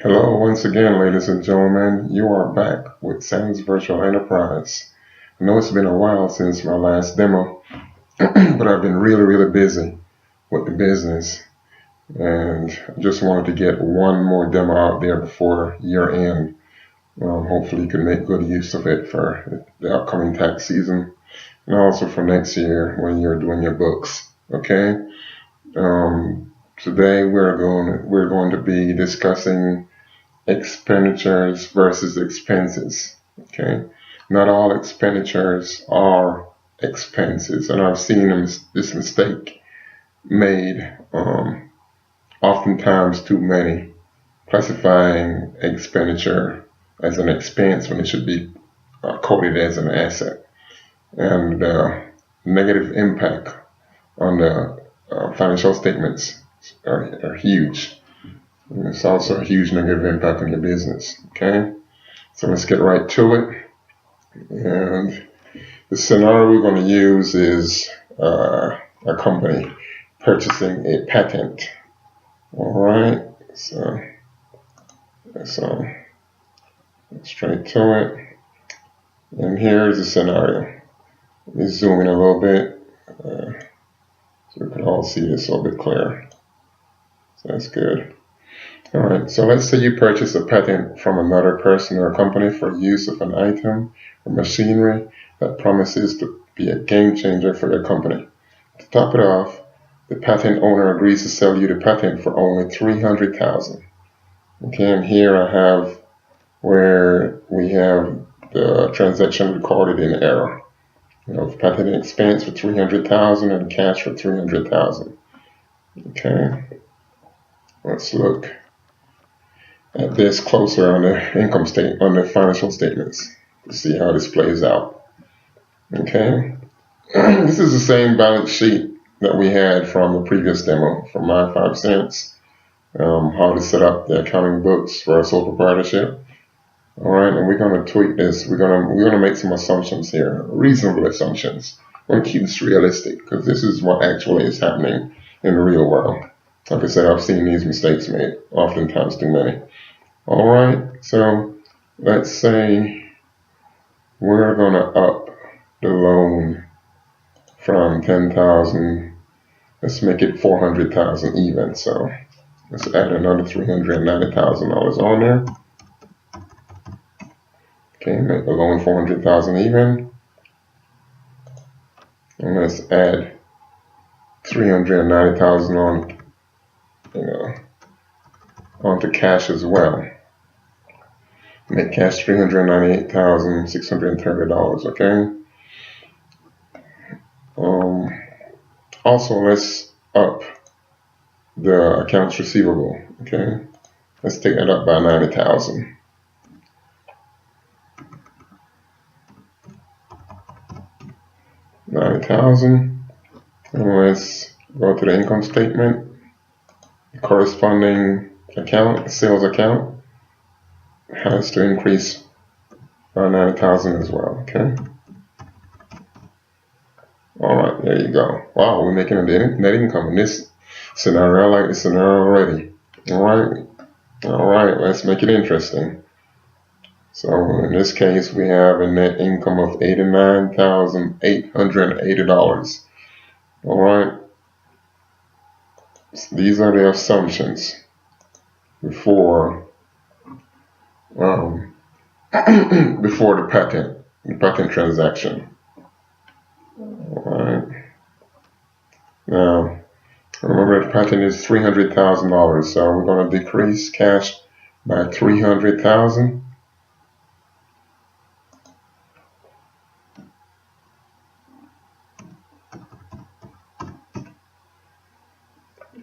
Hello once again, ladies and gentlemen. You are back with Sam's Virtual Enterprise. I know it's been a while since my last demo, but I've been really busy with the business, and I just wanted to get one more demo out there before year end. Hopefully you can make good use of it for the upcoming tax season and also for next year when you're doing your books. Okay. Today we're going to be discussing expenditures versus expenses. Okay, not all expenditures are expenses, and I've seen this mistake made oftentimes too many, classifying expenditure as an expense when it should be coded as an asset, and negative impact on the financial statements are huge. And it's also a huge negative impact on your business. Okay, so let's get right to it. And the scenario we're going to use is a company purchasing a patent. All right, so straight to it. And here's the scenario. Let me zoom in a little bit so we can all see this a little bit clearer. So that's good. All right, so let's say you purchase a patent from another person or company for use of an item or machinery that promises to be a game changer for your company. To top it off, the patent owner agrees to sell you the patent for only $300,000. Okay, and here I have where we have the transaction recorded in error. You know, patent expense for $300,000 and cash for $300,000. Okay, let's look at this closer on the on the financial statements to see how this plays out. Okay, this is the same balance sheet that we had from the previous demo from my 5 cents. How to set up the accounting books for a sole proprietorship. All right, and we're going to tweak this. We're going to make some assumptions here, reasonable assumptions. We're going to keep this realistic because this is what actually is happening in the real world. Like I said, I've seen these mistakes made, oftentimes too many. All right, so let's say we're going to up the loan from 10,000. Let's make it 400,000 even. So let's add another $390,000 on there. Okay, make the loan 400,000 even, and let's add 390,000 on, onto cash as well. Make cash $398,630. Okay. Also, let's up the accounts receivable. Okay, let's take that up by 90,000. And let's go to the income statement. The corresponding account, sales account, has to increase by 90,000 as well. Okay. All right, there you go. Wow, we're making a net income in this scenario. I like this scenario already. All right, let's make it interesting. So in this case, we have a net income of $89,880. All right. So these are the assumptions before before the patent transaction. All right. Now, remember the patent is $300,000, so we're going to decrease cash by $300,000.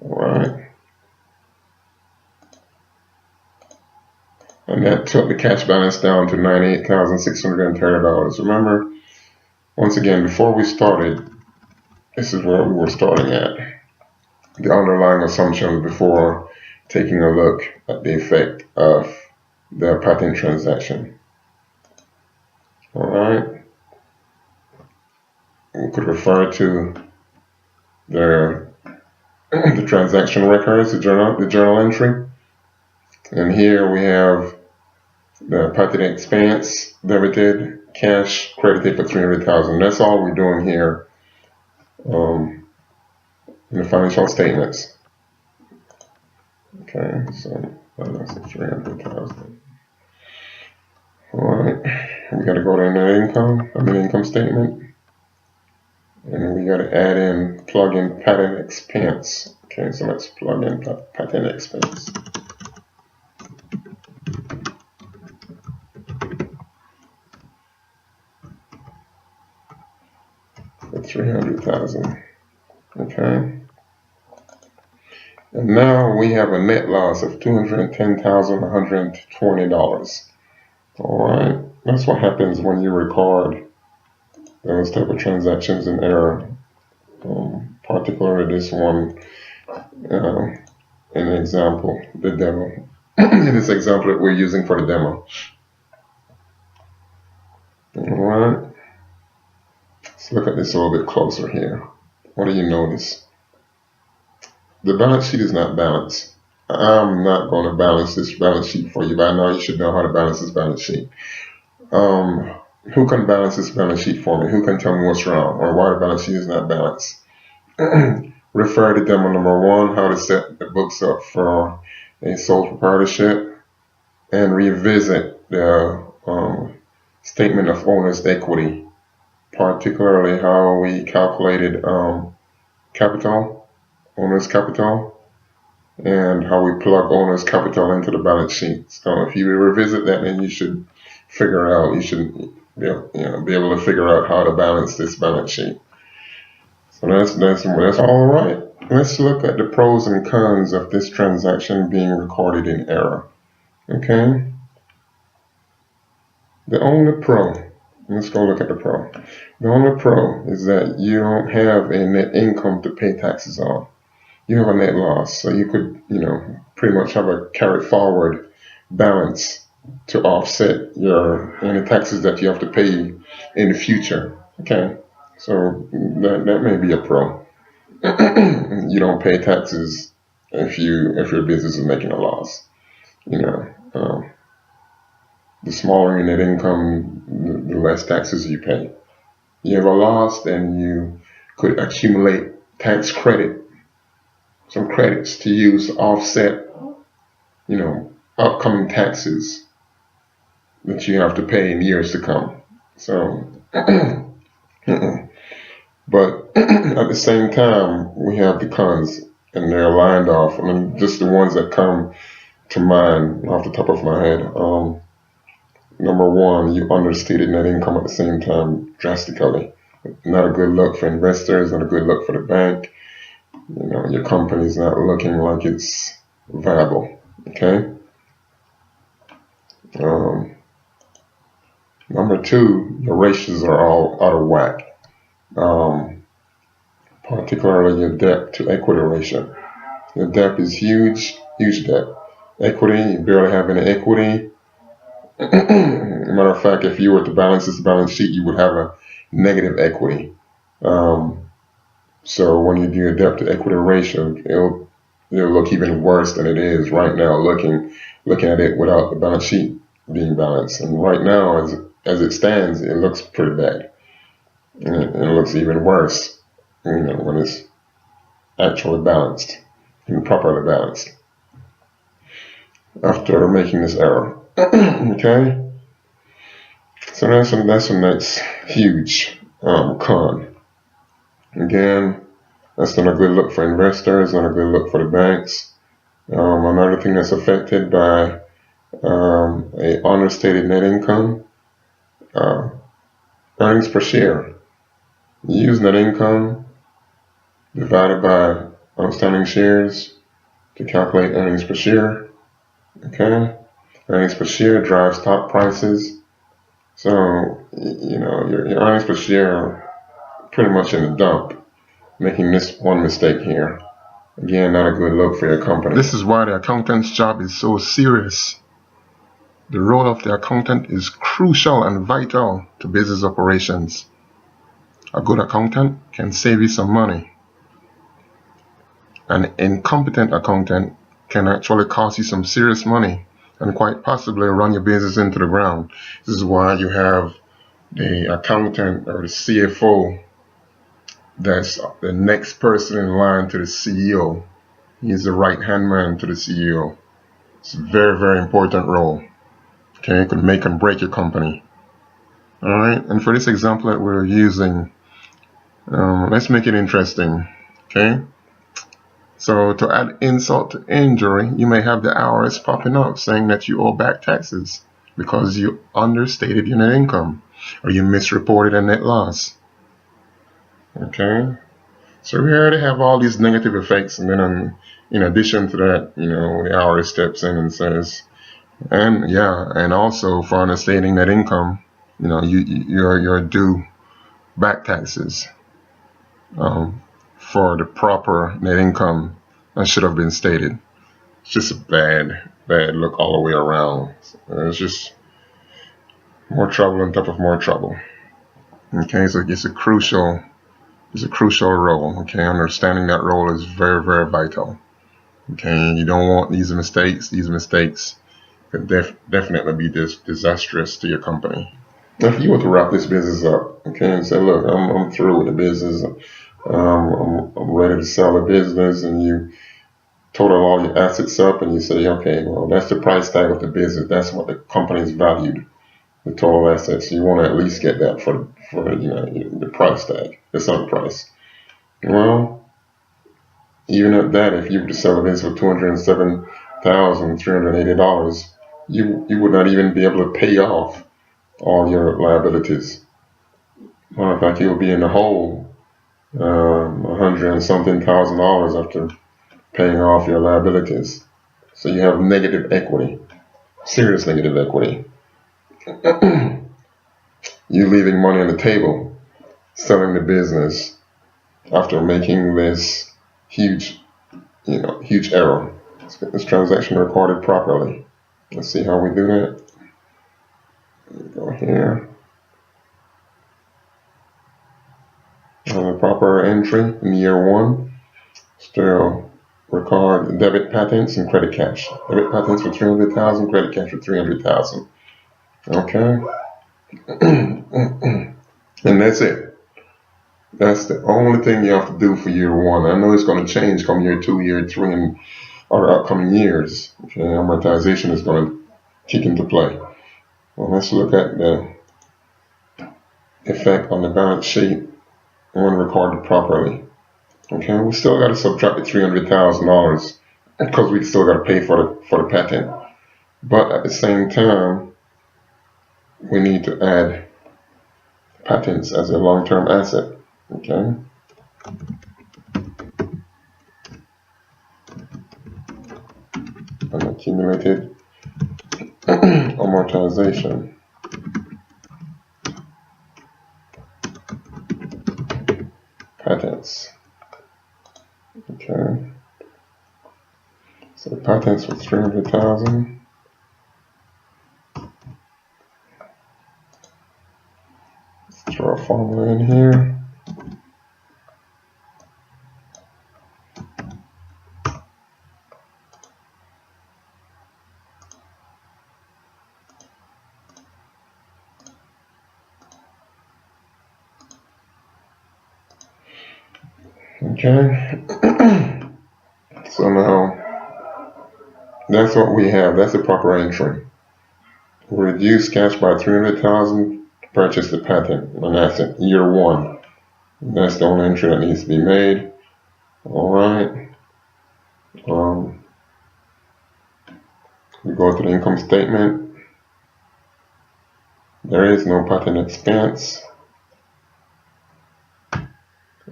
Alright. And that took the cash balance down to $98,630. Remember, once again, before we started, this is where we were starting at. The underlying assumptions before taking a look at the effect of the patent transaction. Alright. We could refer to the transaction records, the journal entry. And here we have the patent expense debited, cash credited for $300,000. That's all we're doing here in the financial statements. Okay, so that's 300,000. All right, we got to go to net income. Income statement, and we got to add in, plug in patent expense. Okay, so let's plug in patent expense. For 300,000. Okay. And now we have a net loss of $210,120. All right, that's what happens when you record those type of transactions in error. Particularly this one, an example, the demo. In this example that we're using for the demo. All right, let's look at this a little bit closer here. What do you notice? The balance sheet is not balanced. I'm not going to balance this balance sheet for you, but I know you should know how to balance this balance sheet. Who can balance this balance sheet for me? Who can tell me what's wrong or why the balance sheet is not balanced? Refer to demo number 1, how to set the books up for a sole proprietorship, and revisit the statement of owner's equity, particularly how we calculated owner's capital, and how we plug owner's capital into the balance sheet. So if you revisit that, then you should figure out, you should be able to figure out how to balance this balance sheet. So that's all right. Let's look at the pros and cons of this transaction being recorded in error. Okay. The only pro, let's go look at the pro. The only pro is that you don't have a net income to pay taxes on. You have a net loss, so you could, pretty much have a carried forward balance to offset any taxes that you have to pay in the future. Okay, so that may be a pro. You don't pay taxes if your business is making a loss. The smaller your net income, the less taxes you pay. You have a loss, then you could accumulate tax credit, some credits to use to offset, upcoming taxes that you have to pay in years to come. So, but at the same time, we have the cons, and they're lined off. I mean, just the ones that come to mind off the top of my head. Number 1, you understated net income at the same time drastically. Not a good look for investors, not a good look for the bank. Your company's not looking like it's viable. Okay. Number 2, your ratios are all out of whack. Particularly your debt to equity ratio. Your debt is huge debt. Equity, you barely have any equity. Matter of fact, if you were to balance this balance sheet, you would have a negative equity. So when you do a debt to equity ratio, it'll look even worse than it is right now. Looking at it without the balance sheet being balanced, and right now, as it stands, it looks pretty bad, and it looks even worse, when it's actually balanced and properly balanced after making this error. Okay. So that's the next huge con. Again, that's not a good look for investors, not a good look for the banks. Another thing that's affected by a understated net income, earnings per share. You use net income divided by outstanding shares to calculate earnings per share. Okay, earnings per share drives stock prices. So, your earnings per share are pretty much in the dump, making this one mistake here. Again, not a good look for your company. This is why the accountant's job is so serious. The role of the accountant is crucial and vital to business operations. A good accountant can save you some money. An incompetent accountant can actually cost you some serious money and quite possibly run your business into the ground. This is why you have the accountant or the CFO that's the next person in line to the CEO. He's the right-hand man to the CEO. It's a very, very important role. Okay, it could make and break your company. All right, and for this example that we're using, let's make it interesting. Okay, so to add insult to injury, you may have the IRS popping up saying that you owe back taxes because you understated your net income or you misreported a net loss. Okay, so we already have all these negative effects, and then in addition to that, the IRS steps in and says, and also for understating net income, you're due back taxes for the proper net income that should have been stated. It's just a bad look all the way around. It's just more trouble on top of more trouble. Okay, so it's a crucial role. Okay, understanding that role is very, very vital. Okay, you don't want these mistakes. These mistakes could definitely be disastrous to your company. If you were to wrap this business up, okay, and say, look, I'm through with the business, I'm ready to sell the business, and you total all your assets up, and you say, okay, well, that's the price tag of the business. That's what the company is valued, the total assets. You want to at least get that for the price tag, the selling price. Well, even at that, if you were to sell the business for $207,380, you would not even be able to pay off all your liabilities. Matter of fact, you'll be in the hole $100 and something thousand after paying off your liabilities. So you have negative equity, serious negative equity. You leaving money on the table, selling the business after making this huge error. Let's get this transaction recorded properly. Let's see how we do that. Go here. On the proper entry in year one, still record debit patents and credit cash. Debit patents for $300,000, credit cash for $300,000. Okay. And that's it. That's the only thing you have to do for year one. I know it's going to change come year 2, year 3, and other upcoming years. Okay, amortization is going to kick into play. Well, let's look at the effect on the balance sheet when recorded properly. Okay, we still got to subtract the $300,000 because we still got to pay for the patent. But at the same time, we need to add patents as a long-term asset. Okay. Unaccumulated amortization. Patents. Okay. So patents for $300,000. Let's throw a formula in here. Okay. So now that's what we have. That's the proper entry. Reduce cash by $300,000 to purchase the patent, an asset, year one. That's the only entry that needs to be made. All right. We go to the income statement. There is no patent expense.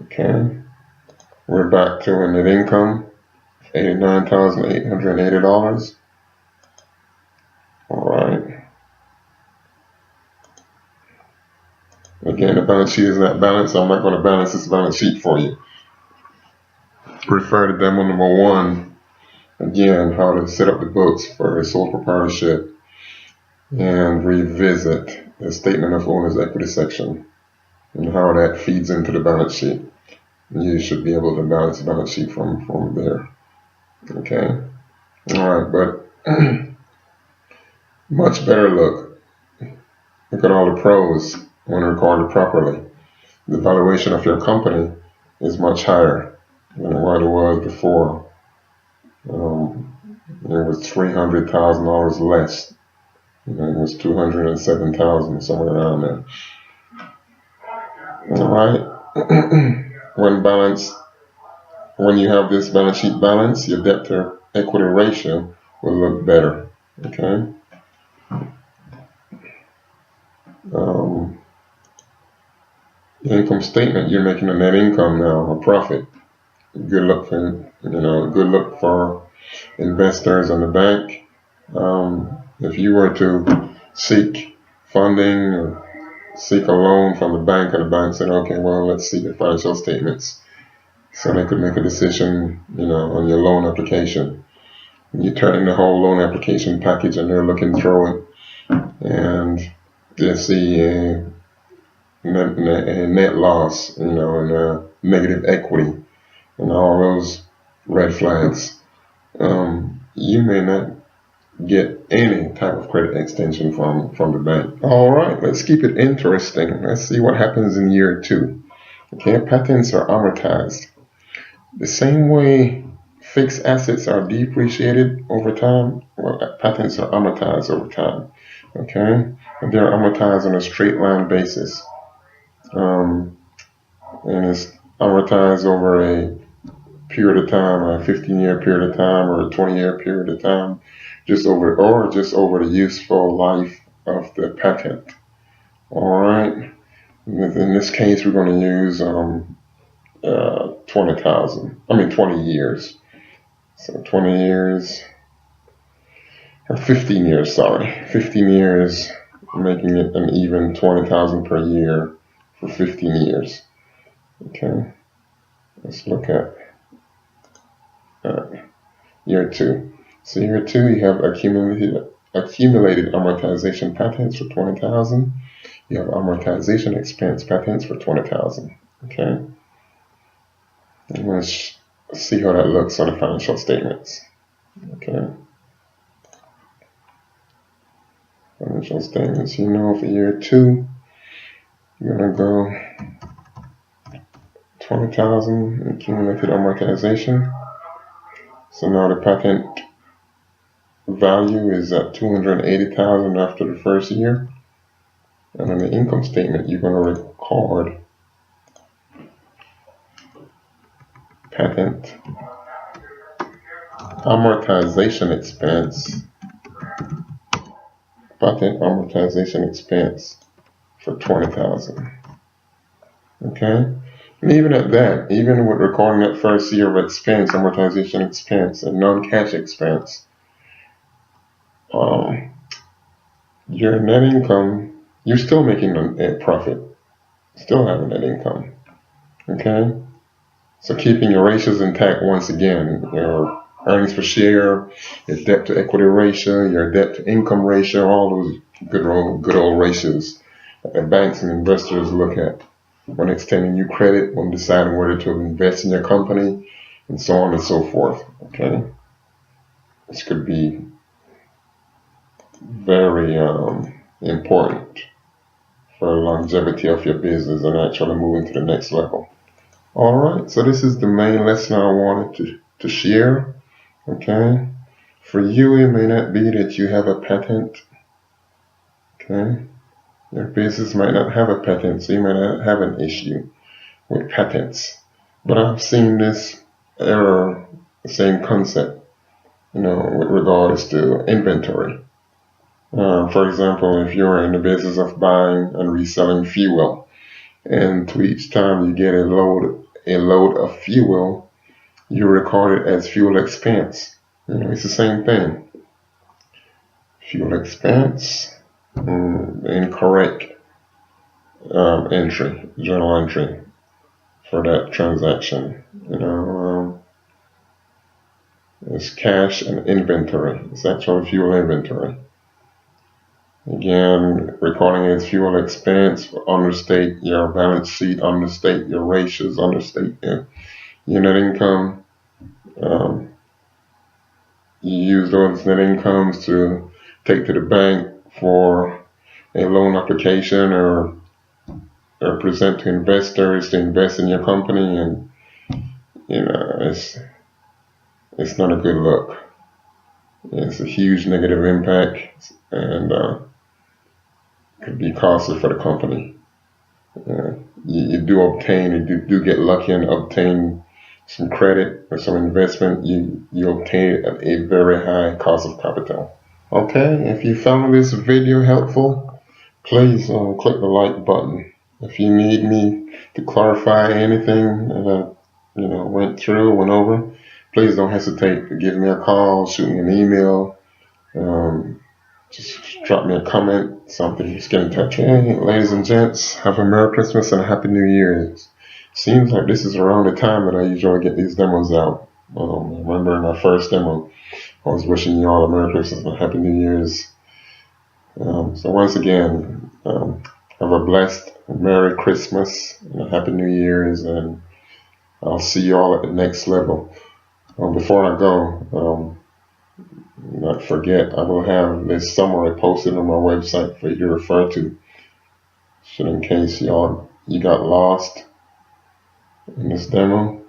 Okay. We're back to a net income, $89,880. All right. Again, the balance sheet is not balanced, so I'm not going to balance this balance sheet for you. Refer to demo number 1. Again, how to set up the books for a sole proprietorship and revisit the statement of owner's equity section and how that feeds into the balance sheet. You should be able to balance the balance sheet from there. Okay. Alright, but much better look. Look at all the pros when recorded properly. The valuation of your company is much higher than what it was before. It was $300,000 less. It was $207,000, somewhere around there. Alright. When you have this balance sheet balance, your debt to equity ratio will look better. Okay. Income statement, you're making a net income now, a profit. Good luck for investors and the bank. If you were to seek funding or seek a loan from the bank, and the bank said, okay, well, let's see the financial statements, so they could make a decision, on your loan application. You turn in the whole loan application package, and they're looking through it, and they see a net loss, and a negative equity, and all those red flags. You may not get any type of credit extension from the bank. All right, let's keep it interesting. Let's see what happens in year 2. Okay, patents are amortized. The same way fixed assets are depreciated over time, well, patents are amortized over time. Okay, and they're amortized on a straight line basis. And it's amortized over a period of time, a 15-year period of time, or a 20-year period of time, just over the useful life of the patent. All right. In this case, we're going to use 20 years. So 20 years, or 15 years, sorry. 15 years, making it an even 20,000 per year for 15 years. Okay. Let's look at year 2. So year 2, you have accumulated amortization patents for 20,000. You have amortization expense patents for 20,000. Okay. And let's see how that looks on the financial statements. Okay. Financial statements, for year 2, you're gonna go 20,000 accumulated amortization. So now the patent value is at 280,000 after the first year. And on the income statement, you're going to record patent amortization expense. Patent amortization expense for 20,000. Okay? And even at that, even with recording that first year of expense, amortization expense, and non-cash expense, your net income, you're still making a profit, still having net income. Okay? So keeping your ratios intact once again, your earnings per share, your debt to equity ratio, your debt to income ratio, all those good old ratios that banks and investors look at when extending you credit, when deciding whether to invest in your company, and so on and so forth. Okay? This could be very important for the longevity of your business and actually moving to the next level. Alright, so this is the main lesson I wanted to share. Okay? For you, it may not be that you have a patent. Okay? Your business might not have a patent, so you might not have an issue with patents. But I've seen this error, the same concept, with regards to inventory. For example, if you're in the business of buying and reselling fuel, and to each time you get a load of fuel, you record it as fuel expense. It's the same thing. Fuel expense, incorrect journal entry for that transaction. It's cash and inventory. It's actual fuel inventory. Again, recording as fuel expense, understate your balance sheet, understate your ratios, understate your net income. you use those net incomes to take to the bank for a loan application or present to investors to invest in your company, and it's not a good look. It's a huge negative impact, and could be costly for the company. You do get lucky and obtain some credit or some investment. You obtain at a very high cost of capital. Okay, if you found this video helpful, please click the like button. If you need me to clarify anything that I went over, please don't hesitate to give me a call, shoot me an email, just drop me a comment, something. Just get in touch. Hey, ladies and gents, have a Merry Christmas and a Happy New Year. Seems like this is around the time that I usually get these demos out. I remember in our first demo, I was wishing you all a Merry Christmas and a Happy New Year's. So once again, have a blessed Merry Christmas and a Happy New Year's, and I'll see you all at the next level. Before I go, not forget, I will have this summary posted on my website for you to refer to, so in case you got lost in this demo,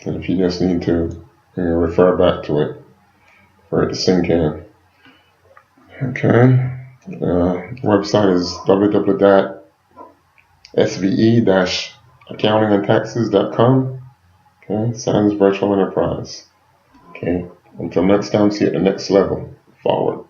and if you just need to refer back to it for it to sink in. Okay, website is www.sve-accountingandtaxes.com. Okay, Sam's Virtual Enterprise. Okay, until next time, see you at the next level. Forward.